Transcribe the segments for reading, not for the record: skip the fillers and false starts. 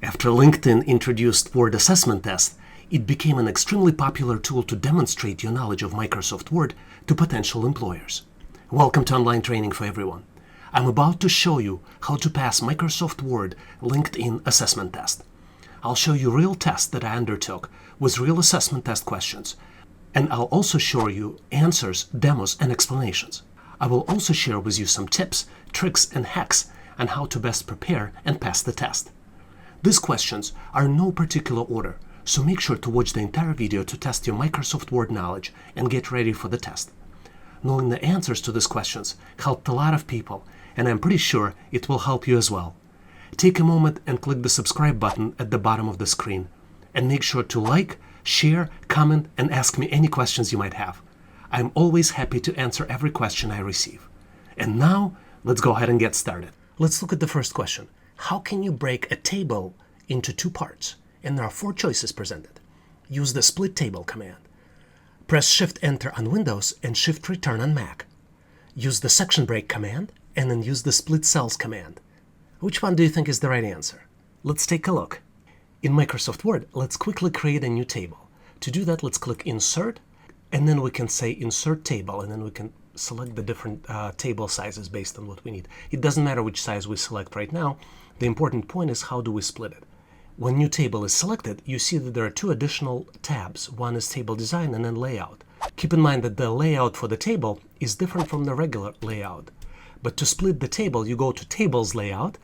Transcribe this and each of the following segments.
After LinkedIn introduced Word Assessment Test, it became an extremely popular tool to demonstrate your knowledge of Microsoft Word to potential employers. Welcome to Online Training for Everyone. I'm about to show you how to pass Microsoft Word LinkedIn Assessment Test. I'll show you real tests that I undertook with real assessment test questions, and I'll also show you answers, demos, and explanations. I will also share with you some tips, tricks, and hacks on how to best prepare and pass the test. These questions are in no particular order, so make sure to watch the entire video to test your Microsoft Word knowledge and get ready for the test. Knowing the answers to these questions helped a lot of people, and I'm pretty sure it will help you as well. Take a moment and click the subscribe button at the bottom of the screen, and make sure to like, share, comment, and ask me any questions you might have. I'm always happy to answer every question I receive. And now, let's go ahead and get started. Let's look at the first question. How can you break a table into two parts? And there are 4 choices presented. Use the split table command. Press Shift-Enter on Windows and Shift-Return on Mac. Use the section break command, and then use the split cells command. Which one do you think is the right answer? Let's take a look. In Microsoft Word, let's quickly create a new table. To do that, let's click Insert, and then we can say Insert Table, and then we can select the different table sizes based on what we need. It doesn't matter which size we select right now. The important point is how do we split it. When new table is selected, you see that there are 2 additional tabs. One is Table Design and then Layout. Keep in mind that the layout for the table is different from the regular layout. But to split the table, you go to Tables Layout,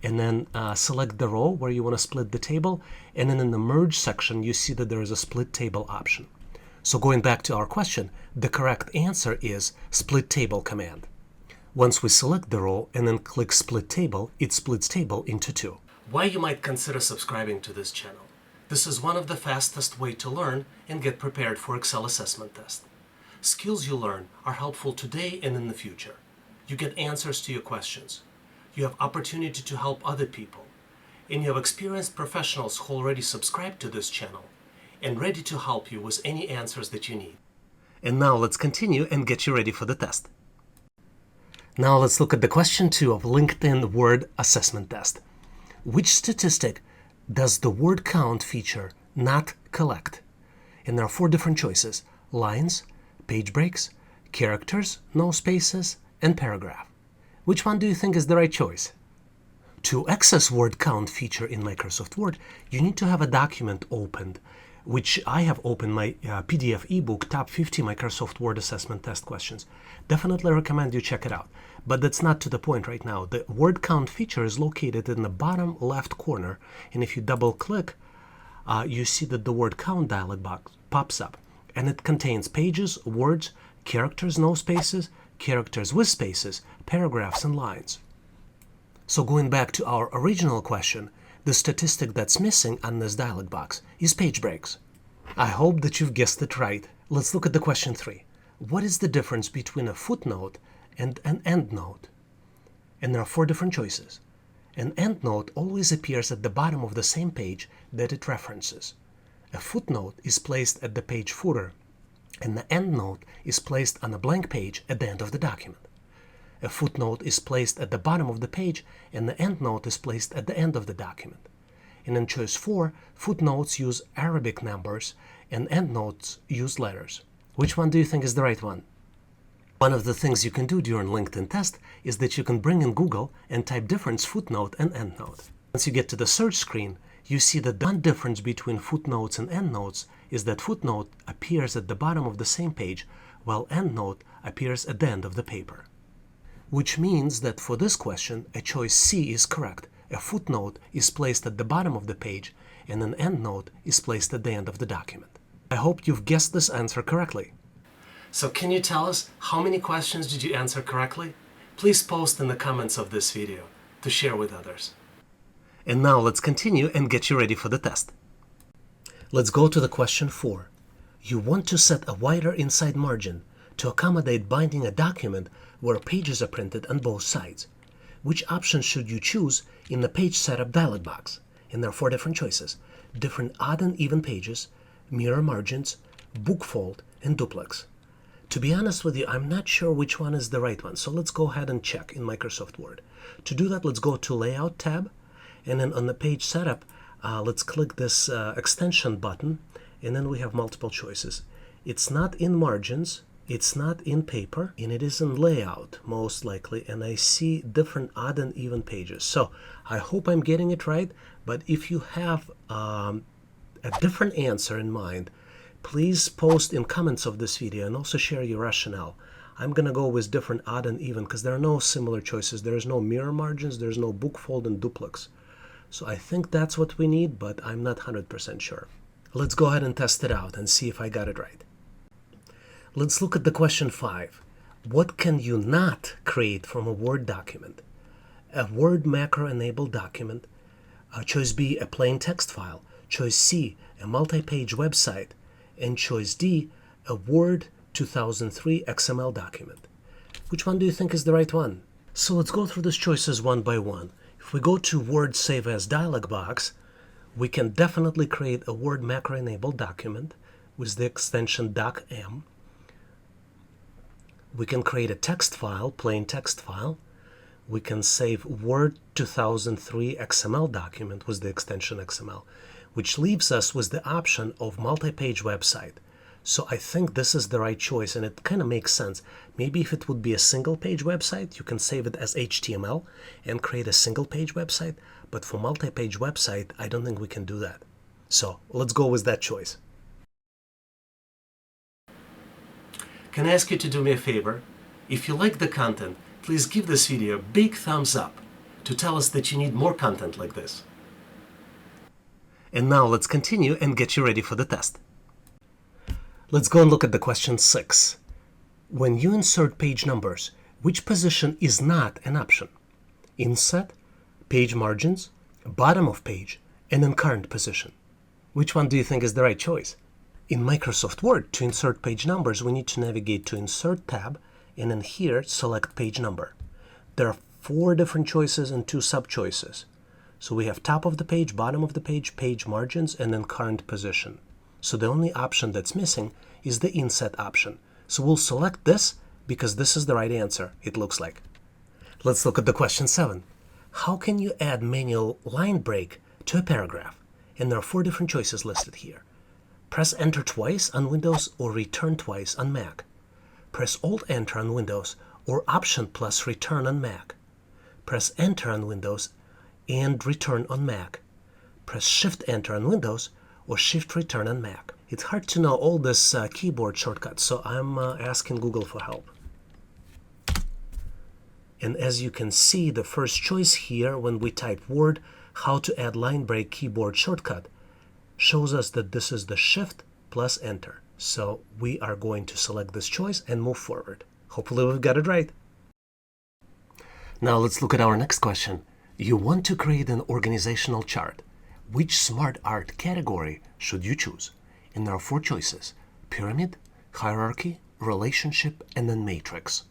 and then select the row where you want to split the table, and then in the Merge section, you see that there is a Split Table option. So going back to our question, the correct answer is Split Table command. Once we select the row and then click Split Table, it splits table into 2. Why you might consider subscribing to this channel? This is one of the fastest way to learn and get prepared for Excel assessment test. Skills you learn are helpful today and in the future. You get answers to your questions. You have opportunity to help other people. And you have experienced professionals who already subscribe to this channel and ready to help you with any answers that you need. And now let's continue and get you ready for the test. Now let's look at the question 2 of LinkedIn Word Assessment Test. Which statistic does the word count feature not collect? And there are 4 different choices: lines, page breaks, characters, no spaces, and paragraph. Which one do you think is the right choice? To access word count feature in Microsoft Word, you need to have a document opened, which I have opened my PDF ebook, Top 50 Microsoft Word Assessment Test Questions. Definitely recommend you check it out. But that's not to the point right now. The word count feature is located in the bottom left corner, and if you double click, you see that the word count dialog box pops up, and it contains pages, words, characters, no spaces, characters with spaces, paragraphs, and lines. So going back to our original question, the statistic that's missing on this dialog box is page breaks. I hope that you've guessed it right. Let's look at the question 3. What is the difference between a footnote and an endnote? And there are 4 different choices. An endnote always appears at the bottom of the same page that it references. A footnote is placed at the page footer, and the endnote is placed on a blank page at the end of the document. A footnote is placed at the bottom of the page, and the endnote is placed at the end of the document. And in choice 4, footnotes use Arabic numbers and endnotes use letters. Which one do you think is the right one? One of the things you can do during LinkedIn test is that you can bring in Google and type difference footnote and endnote. Once you get to the search screen, you see that the one difference between footnotes and endnotes is that footnote appears at the bottom of the same page, while endnote appears at the end of the paper. Which means that for this question, a choice C is correct. A footnote is placed at the bottom of the page, and an endnote is placed at the end of the document. I hope you've guessed this answer correctly. So can you tell us how many questions did you answer correctly? Please post in the comments of this video to share with others. And now let's continue and get you ready for the test. Let's go to the question 4. You want to set a wider inside margin to accommodate binding a document where pages are printed on both sides. Which option should you choose in the page setup dialog box? And there are 4 different choices: different odd and even pages, mirror margins, bookfold, and duplex. To be honest with you, I'm not sure which one is the right one, so let's go ahead and check in Microsoft Word. To do that, let's go to Layout tab, And then on the page setup, let's click this extension button, and then we have multiple choices. It's not in margins, it's not in paper, and it is in layout most likely, and I see different odd and even pages. So I hope I'm getting it right, but if you have a different answer in mind, please post in comments of this video and also share your rationale. I'm gonna go with different odd and even because there are no similar choices. There is no mirror margins, there's no bookfold and duplex. So I think that's what we need, but I'm not 100% sure. Let's go ahead and test it out and see if I got it right. Let's look at the question 5. What can you not create from a Word document? A Word macro-enabled document. Choice B, a plain text file. Choice C, a multi-page website. And choice D, a Word 2003 XML document. Which one do you think is the right one? So let's go through these choices one by one. If we go to Word Save As dialog box, we can definitely create a Word macro-enabled document with the extension docm. We can create a text file, plain text file. We can save Word 2003 XML document with the extension XML, which leaves us with the option of multi-page website. So I think this is the right choice, and it kind of makes sense. Maybe if it would be a single-page website, you can save it as HTML and create a single-page website. But for multi-page website, I don't think we can do that. So let's go with that choice. Can I ask you to do me a favor? If you like the content, please give this video a big thumbs up to tell us that you need more content like this. And now let's continue and get you ready for the test. Let's go and look at the question 6. When you insert page numbers, which position is not an option? Inset, page margins, bottom of page, and in current position. Which one do you think is the right choice? In Microsoft Word, to insert page numbers, we need to navigate to Insert tab, and then here, select page number. There are 4 different choices and 2 sub-choices. So we have top of the page, bottom of the page, page margins, and then current position. So the only option that's missing is the Inset option. So we'll select this because this is the right answer, it looks like. Let's look at the question 7. How can you add manual line break to a paragraph? And there are 4 different choices listed here. Press Enter twice on Windows or Return twice on Mac. Press Alt-Enter on Windows or Option plus Return on Mac. Press Enter on Windows and Return on Mac. Press Shift-Enter on Windows or Shift-Return on Mac. It's hard to know all this keyboard shortcuts, so I'm asking Google for help. And as you can see, the first choice here, when we type Word, how to add line break keyboard shortcut, shows us that this is the Shift plus Enter. So we are going to select this choice and move forward. Hopefully we've got it right. Now let's look at our next question. You want to create an organizational chart. Which smart art category should you choose? And there are 4 choices: pyramid, hierarchy, relationship, and then matrix.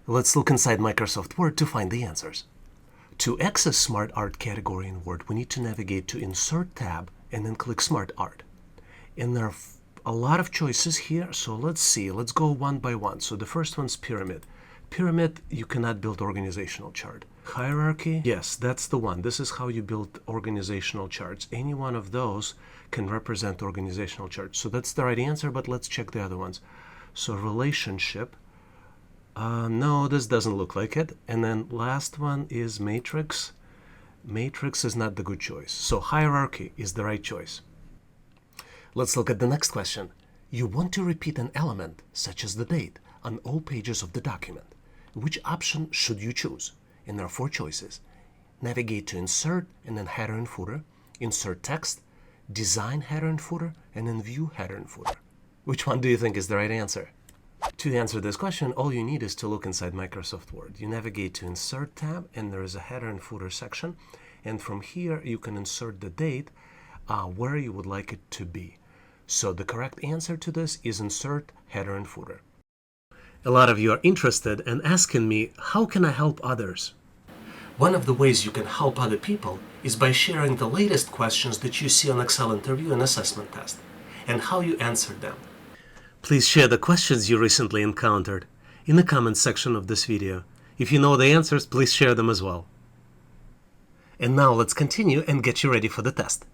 Let's look inside Microsoft Word to find the answers. To access Smart Art category in Word, we need to navigate to Insert tab and then click Smart Art. And there are a lot of choices here, so let's see. Let's go one by one. So the first one's pyramid. Pyramid, you cannot build organizational chart. Hierarchy, yes, that's the one. This is how you build organizational charts. Any one of those can represent organizational charts. So that's the right answer, but let's check the other ones. So relationship, no, this doesn't look like it. And then last one is matrix. Matrix is not the good choice. So hierarchy is the right choice. Let's look at the next question. You want to repeat an element, such as the date, on all pages of the document. Which option should you choose? And there are 4 choices. Navigate to Insert and then Header and Footer, Insert Text, Design Header and Footer, and then View Header and Footer. Which one do you think is the right answer? To answer this question, all you need is to look inside Microsoft Word. You navigate to Insert tab, and there is a Header and Footer section. And from here, you can insert the date where you would like it to be. So the correct answer to this is Insert Header and Footer. A lot of you are interested and asking me, how can I help others? One of the ways you can help other people is by sharing the latest questions that you see on Excel interview and assessment test, and how you answered them. Please share the questions you recently encountered in the comments section of this video. If you know the answers, please share them as well. And now let's continue and get you ready for the test.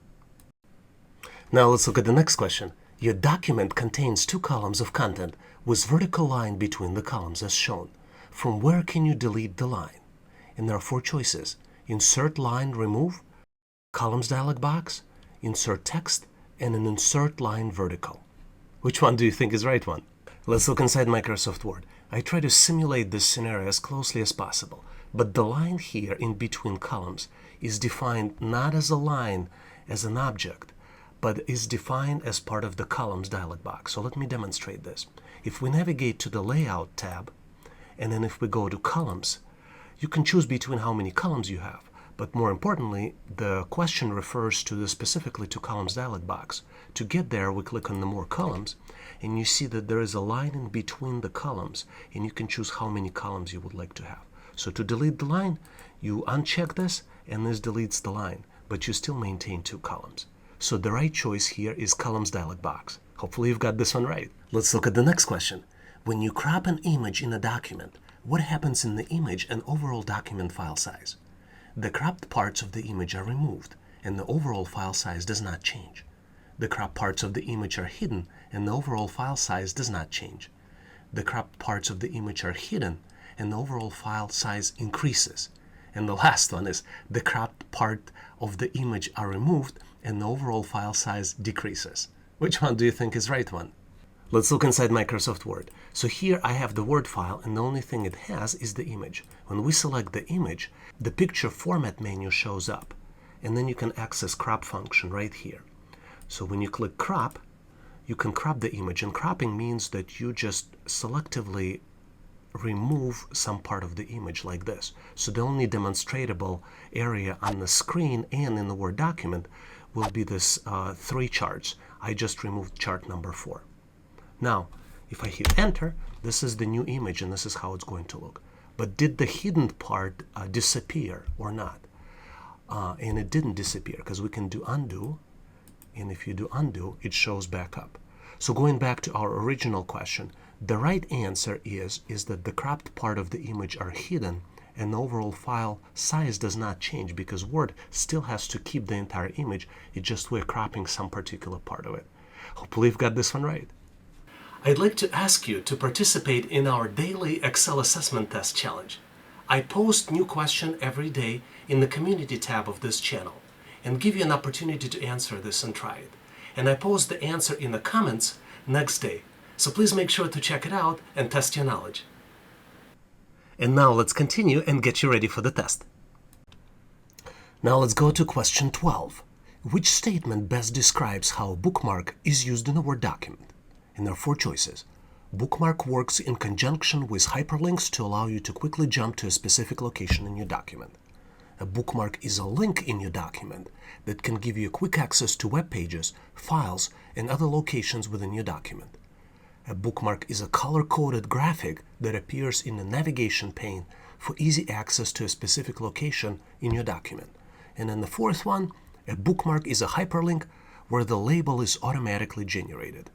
Now let's look at the next question. Your document contains 2 columns of content with vertical line between the columns as shown. From where can you delete the line? And there are 4 choices. Insert line remove, columns dialog box, insert text, and an insert line vertical. Which one do you think is the right one? Let's look inside Microsoft Word. I try to simulate this scenario as closely as possible, but the line here in between columns is defined not as a line, as an object, but is defined as part of the columns dialog box. So let me demonstrate this. If we navigate to the Layout tab, and then if we go to Columns, you can choose between how many columns you have. But more importantly, the question refers specifically to Columns dialog box. To get there, we click on the More Columns, and you see that there is a line in between the columns, and you can choose how many columns you would like to have. So to delete the line, you uncheck this, and this deletes the line, but you still maintain 2 columns. So the right choice here is Columns dialog box. Hopefully you've got this one right. Let's look at the next question. When you crop an image in a document, what happens in the image and overall document file size? The cropped parts of the image are removed, and the overall file size does not change. The cropped parts of the image are hidden, and the overall file size does not change. The cropped parts of the image are hidden, and the overall file size increases. And the last one is the cropped part of the image are removed, and the overall file size decreases. Which one do you think is the right one? Let's look inside Microsoft Word. So here I have the Word file, and the only thing it has is the image. When we select the image, the picture format menu shows up, and then you can access crop function right here. So when you click crop, you can crop the image, and cropping means that you just selectively remove some part of the image like this. So the only demonstratable area on the screen and in the Word document will be this 3 charts. I just removed chart number 4. Now, if I hit enter, this is the new image, and this is how it's going to look. But did the hidden part disappear or not? And it didn't disappear, because we can do undo, and if you do undo, it shows back up. So going back to our original question, the right answer is that the cropped part of the image are hidden, and the overall file size does not change, because Word still has to keep the entire image. It's just we're cropping some particular part of it. Hopefully you've got this one right. I'd like to ask you to participate in our daily Excel assessment test challenge. I post new question every day in the community tab of this channel and give you an opportunity to answer this and try it. And I post the answer in the comments next day. So please make sure to check it out and test your knowledge. And now let's continue and get you ready for the test. Now let's go to question 12. Which statement best describes how a bookmark is used in a Word document? And there are 4 choices. Bookmark works in conjunction with hyperlinks to allow you to quickly jump to a specific location in your document. A bookmark is a link in your document that can give you quick access to web pages, files, and other locations within your document. A bookmark is a color-coded graphic that appears in the navigation pane for easy access to a specific location in your document. And then the 4th one, a bookmark is a hyperlink where the label is automatically generated.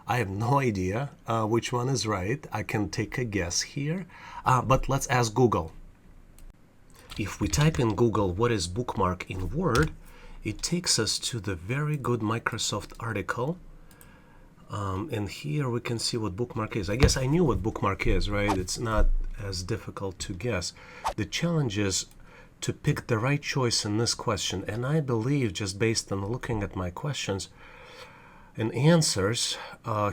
I have no idea which one is right. I can take a guess here, but let's ask Google. If we type in Google what is bookmark in Word, it takes us to the very good Microsoft article. And here we can see what bookmark is. I guess I knew what bookmark is, right? It's not as difficult to guess. The challenge is to pick the right choice in this question. And I believe, just based on looking at my questions and answers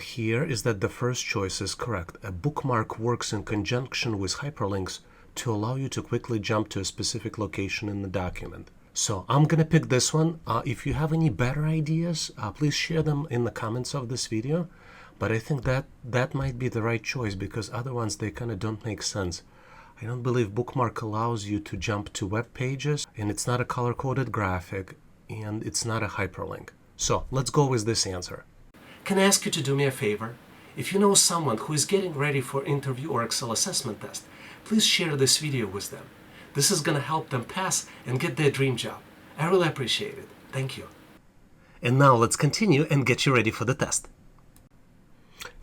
here, is that the first choice is correct. A bookmark works in conjunction with hyperlinks to allow you to quickly jump to a specific location in the document. So I'm going to pick this one. If you have any better ideas, please share them in the comments of this video. But I think that might be the right choice, because other ones, they kind of don't make sense. I don't believe bookmark allows you to jump to web pages, and it's not a color-coded graphic, and it's not a hyperlink. So let's go with this answer. Can I ask you to do me a favor? If you know someone who is getting ready for interview or Excel assessment test, please share this video with them. This is going to help them pass and get their dream job. I really appreciate it. Thank you. And now let's continue and get you ready for the test.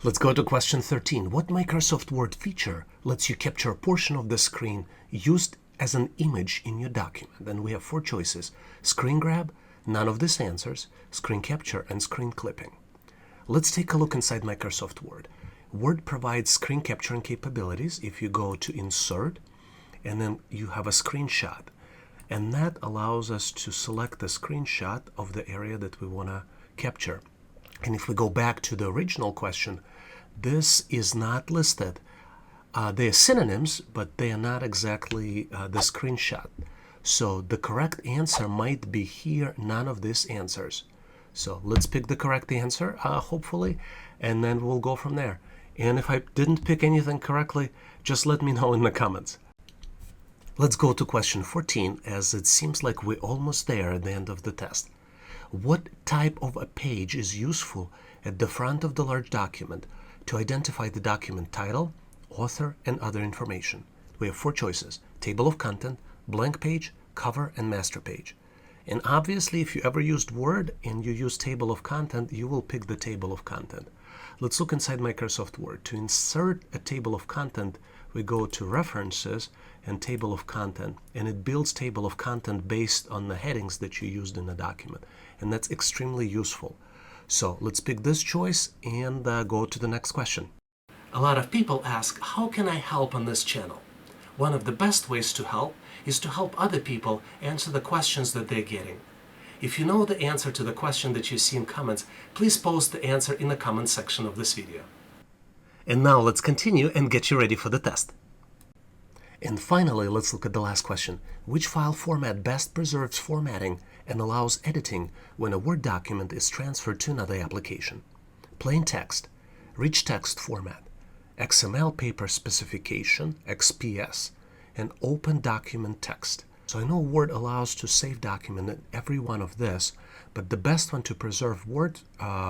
Let's go to question 13. What Microsoft Word feature lets you capture a portion of the screen used as an image in your document. And we have 4 choices: screen grab, none of these answers, screen capture, and screen clipping. Let's take a look inside Microsoft Word. Word provides screen capturing capabilities. If you go to Insert, and then you have a screenshot, and that allows us to select the screenshot of the area that we want to capture. And if we go back to the original question, this is not listed. They are synonyms, but they are not exactly the screenshot. So the correct answer might be here, none of these answers. So let's pick the correct answer, hopefully, and then we'll go from there. And if I didn't pick anything correctly, just let me know in the comments. Let's go to question 14, as it seems like we're almost there at the end of the test. What type of a page is useful at the front of the large document to identify the document title, author, and other information? We have 4 choices: table of content, blank page, cover, and master page. And obviously, if you ever used Word and you use table of content, you will pick the table of content. Let's look inside Microsoft Word. To insert a table of content, we go to References and Table of Content, and it builds table of content based on the headings that you used in the document, and that's extremely useful. So let's pick this choice and go to the next question. A lot of people ask, how can I help on this channel? One of the best ways to help is to help other people answer the questions that they're getting. If you know the answer to the question that you see in comments, please post the answer in the comment section of this video. And now let's continue and get you ready for the test. And finally, let's look at the last question. Which file format best preserves formatting and allows editing when a Word document is transferred to another application? Plain text, rich text format, XML paper specification, XPS, and open document text. So I know Word allows to save document in every one of this, but the best one to preserve Word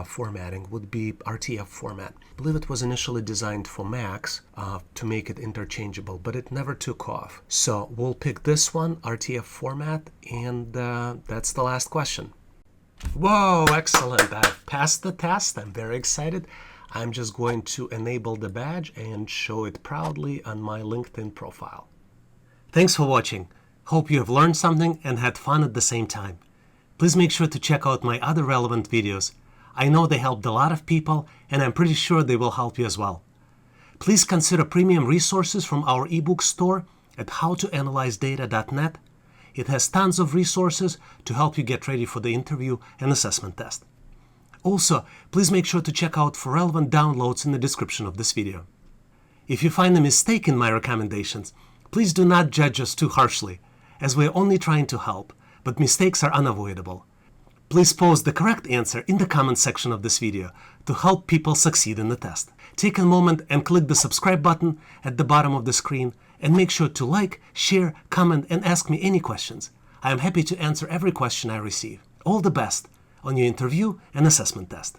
formatting would be RTF format. I believe it was initially designed for Macs to make it interchangeable, but it never took off. So we'll pick this one, RTF format, and that's the last question. Whoa, excellent. I've passed the test. I'm very excited. I'm just going to enable the badge and show it proudly on my LinkedIn profile. Thanks for watching. Hope you have learned something and had fun at the same time. Please make sure to check out my other relevant videos. I know they helped a lot of people, and I'm pretty sure they will help you as well. Please consider premium resources from our ebook store at howtoanalyzedata.net. It has tons of resources to help you get ready for the interview and assessment test. Also, please make sure to check out for relevant downloads in the description of this video. If you find a mistake in my recommendations, please do not judge us too harshly, as we are only trying to help, but mistakes are unavoidable. Please post the correct answer in the comment section of this video to help people succeed in the test. Take a moment and click the subscribe button at the bottom of the screen, and make sure to like, share, comment, and ask me any questions. I am happy to answer every question I receive. All the best on your interview and assessment test.